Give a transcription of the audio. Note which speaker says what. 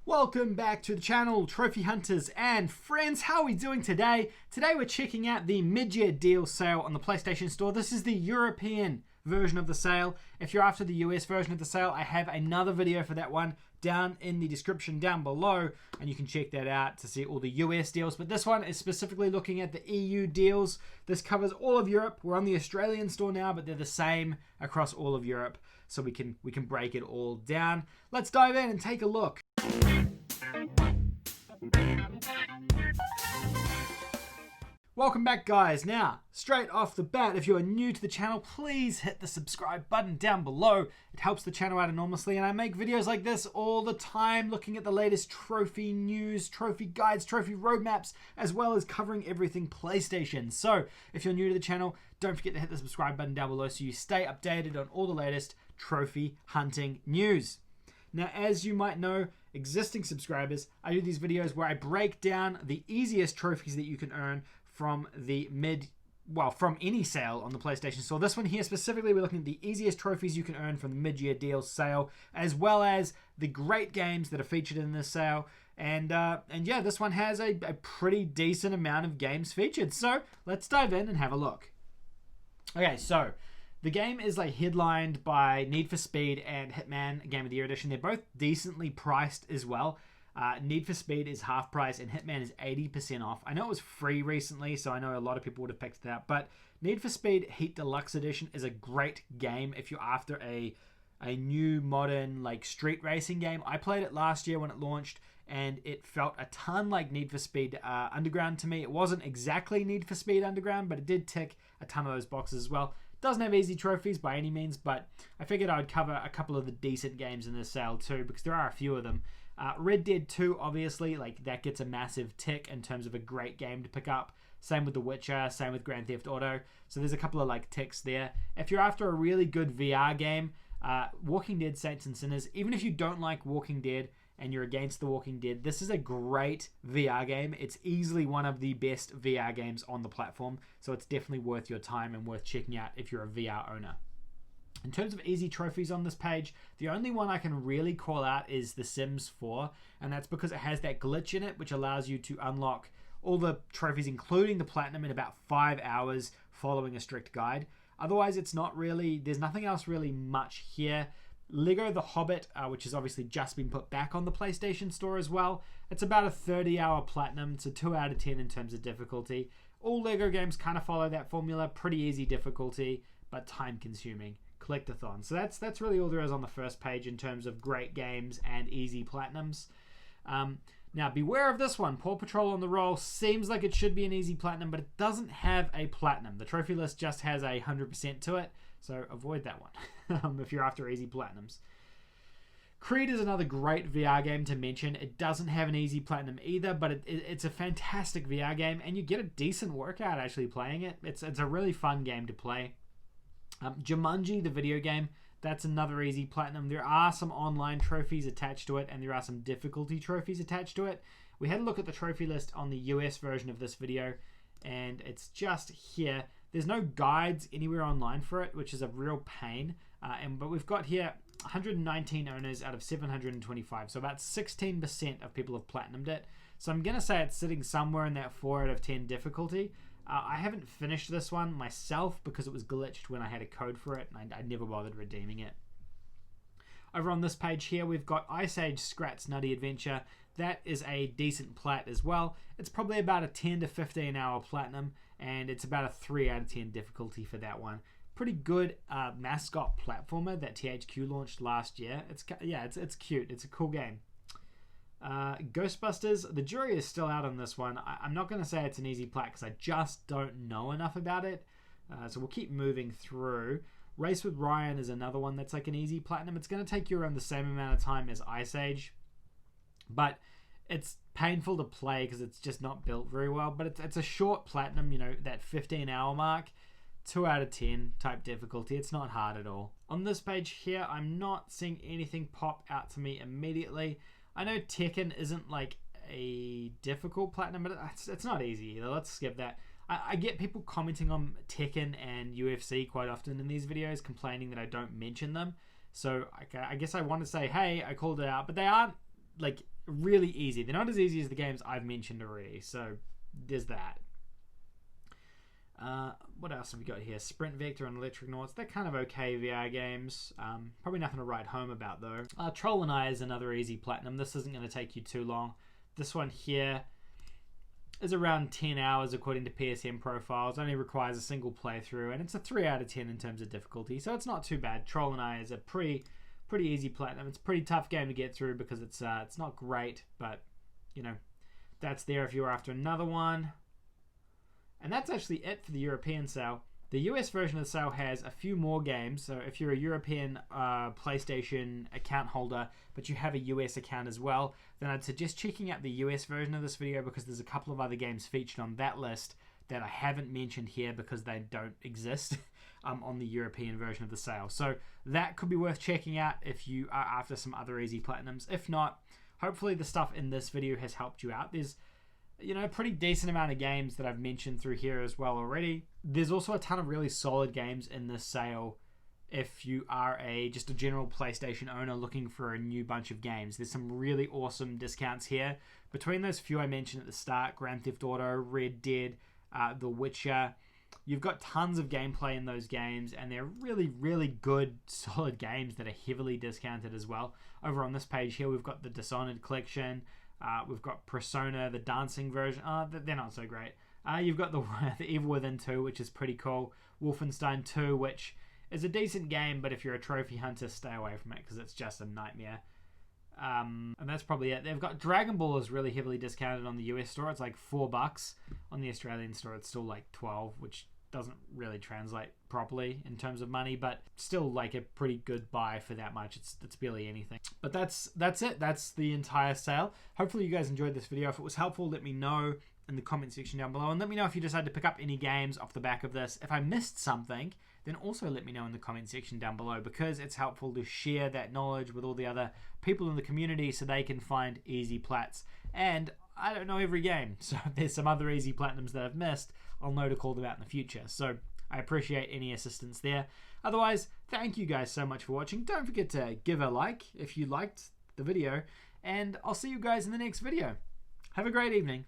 Speaker 1: Welcome back to the channel, Trophy Hunters and friends. How are we doing today? Today we're checking out the mid-year deal sale on the PlayStation Store. This is the European version of the sale. If you're after the US version of the sale, I have another video for that one down in the description down below, and you can check that out to see all the US deals. But this one is specifically looking at the EU deals. This covers all of Europe. We're on the Australian store now, but they're the same across all of Europe, so we can break it all down. Let's dive in and take a look. Welcome back, guys. Now, straight off the bat, if you are new to the channel, please hit the subscribe button down below. It helps the channel out enormously, and I make videos like this all the time, looking at the latest trophy news, trophy guides, trophy roadmaps, as well as covering everything PlayStation. So, if you're new to the channel, don't forget to hit the subscribe button down below so you stay updated on all the latest trophy hunting news. Now, as you might know, existing subscribers, I do these videos where I break down the easiest trophies that you can earn from from any sale on the PlayStation Store. This one here specifically, we're looking at the easiest trophies you can earn from the mid-year deal sale, as well as the great games that are featured in this sale. And yeah, this one has a pretty decent amount of games featured. So let's dive in and have a look. Okay, so the game is headlined by Need for Speed and Hitman Game of the Year Edition. They're both decently priced as well. Need for Speed is half price and Hitman is 80% off. I know it was free recently, so I know a lot of people would have picked it up. But Need for Speed Heat Deluxe Edition is a great game if you're after a new modern street racing game. I played it last year when it launched, and it felt a ton like Need for Speed Underground to me. It wasn't exactly Need for Speed Underground, but it did tick a ton of those boxes as well. Doesn't have easy trophies by any means, but I figured I would cover a couple of the decent games in this sale too, because there are a few of them. Red Dead 2, obviously, that gets a massive tick in terms of a great game to pick up. Same with The Witcher, same with Grand Theft Auto. So there's a couple of ticks there. If you're after a really good VR game, Walking Dead Saints and Sinners, even if you don't like Walking Dead and you're against The Walking Dead, this is a great VR game. It's easily one of the best VR games on the platform, so it's definitely worth your time and worth checking out if you're a VR owner. In terms of easy trophies on this page, the only one I can really call out is The Sims 4, and that's because it has that glitch in it which allows you to unlock all the trophies, including the platinum, in about 5 hours following a strict guide. Otherwise, it's not really, there's nothing else really much here. Lego The Hobbit, which has obviously just been put back on the PlayStation Store as well. It's about a 30-hour platinum. It's a 2 out of 10 in terms of difficulty. All Lego games kind of follow that formula. Pretty easy difficulty, but time-consuming. Collectathon. So that's really all there is on the first page in terms of great games and easy platinums. Now, beware of this one. Paw Patrol on the Roll seems like it should be an easy platinum, but it doesn't have a platinum. The trophy list just has 100% to it, so avoid that one if you're after easy platinums. Creed is another great VR game to mention. It doesn't have an easy platinum either, but it's a fantastic VR game, and you get a decent workout actually playing it. It's a really fun game to play. Jumanji, the video game, that's another easy platinum. There are some online trophies attached to it, and there are some difficulty trophies attached to it. We had a look at the trophy list on the US version of this video, and it's just here. There's no guides anywhere online for it, which is a real pain. But we've got here 119 owners out of 725, so about 16% of people have platinumed it. So I'm going to say it's sitting somewhere in that 4 out of 10 difficulty. I haven't finished this one myself because it was glitched when I had a code for it, and I never bothered redeeming it. Over on this page here, we've got Ice Age Scrat's Nutty Adventure. That is a decent plat as well. It's probably about a 10 to 15 hour platinum, and it's about a 3 out of 10 difficulty for that one. Pretty good mascot platformer that THQ launched last year. It's cute. It's a cool game. Ghostbusters, the jury is still out on this one. I'm not going to say it's an easy plat because I just don't know enough about it. So we'll keep moving through. Race with Ryan is another one that's an easy platinum. It's going to take you around the same amount of time as Ice Age, but it's painful to play because it's just not built very well. But it's a short platinum, that 15-hour mark. 2 out of 10 type difficulty. It's not hard at all. On this page here, I'm not seeing anything pop out to me immediately. I know Tekken isn't a difficult platinum, but it's not easy either. Let's skip that. I get people commenting on Tekken and UFC quite often in these videos, complaining that I don't mention them. So I guess I want to say, hey, I called it out, but they aren't really easy. They're not as easy as the games I've mentioned already, so there's that. What else have we got here? Sprint Vector and Electric Nauts. They're kind of okay VR games. Probably nothing to write home about though. Troll and I is another easy platinum. This isn't going to take you too long. This one here is around 10 hours according to PSN profiles. Only requires a single playthrough, and it's a 3 out of 10 in terms of difficulty, so it's not too bad. Troll and I is a pretty easy platinum. It's a pretty tough game to get through because it's not great, but you know, that's there if you're after another one. And that's actually it for the European sale. The US version of the sale has a few more games, so if you're a European PlayStation account holder, but you have a US account as well, then I'd suggest checking out the US version of this video because there's a couple of other games featured on that list that I haven't mentioned here because they don't exist on the European version of the sale. So that could be worth checking out if you are after some other easy platinums. If not, hopefully the stuff in this video has helped you out. There's a pretty decent amount of games that I've mentioned through here as well already. There's also a ton of really solid games in this sale if you are just a general PlayStation owner looking for a new bunch of games. There's some really awesome discounts here. Between those few I mentioned at the start, Grand Theft Auto, Red Dead, The Witcher, you've got tons of gameplay in those games, and they're really, really good, solid games that are heavily discounted as well. Over on this page here, we've got the Dishonored collection. We've got Persona, the dancing version. They're not so great. You've got the Evil Within 2, which is pretty cool. Wolfenstein 2, which is a decent game, but if you're a trophy hunter, stay away from it because it's just a nightmare. And that's probably it. They've got Dragon Ball is really heavily discounted on the US store. It's like $4. On the Australian store, it's still like 12, which doesn't really translate properly in terms of money, but still like a pretty good buy for that much. It's barely anything. But that's it. That's the entire sale. Hopefully you guys enjoyed this video. If it was helpful, let me know in the comment section down below, and let me know if you decide to pick up any games off the back of this. If I missed something, then also let me know in the comment section down below, because it's helpful to share that knowledge with all the other people in the community so they can find easy plats. And I don't know every game, so if there's some other easy platinums that I've missed, I'll know to call them out in the future. So I appreciate any assistance there. Otherwise, thank you guys so much for watching. Don't forget to give a like if you liked the video, and I'll see you guys in the next video. Have a great evening.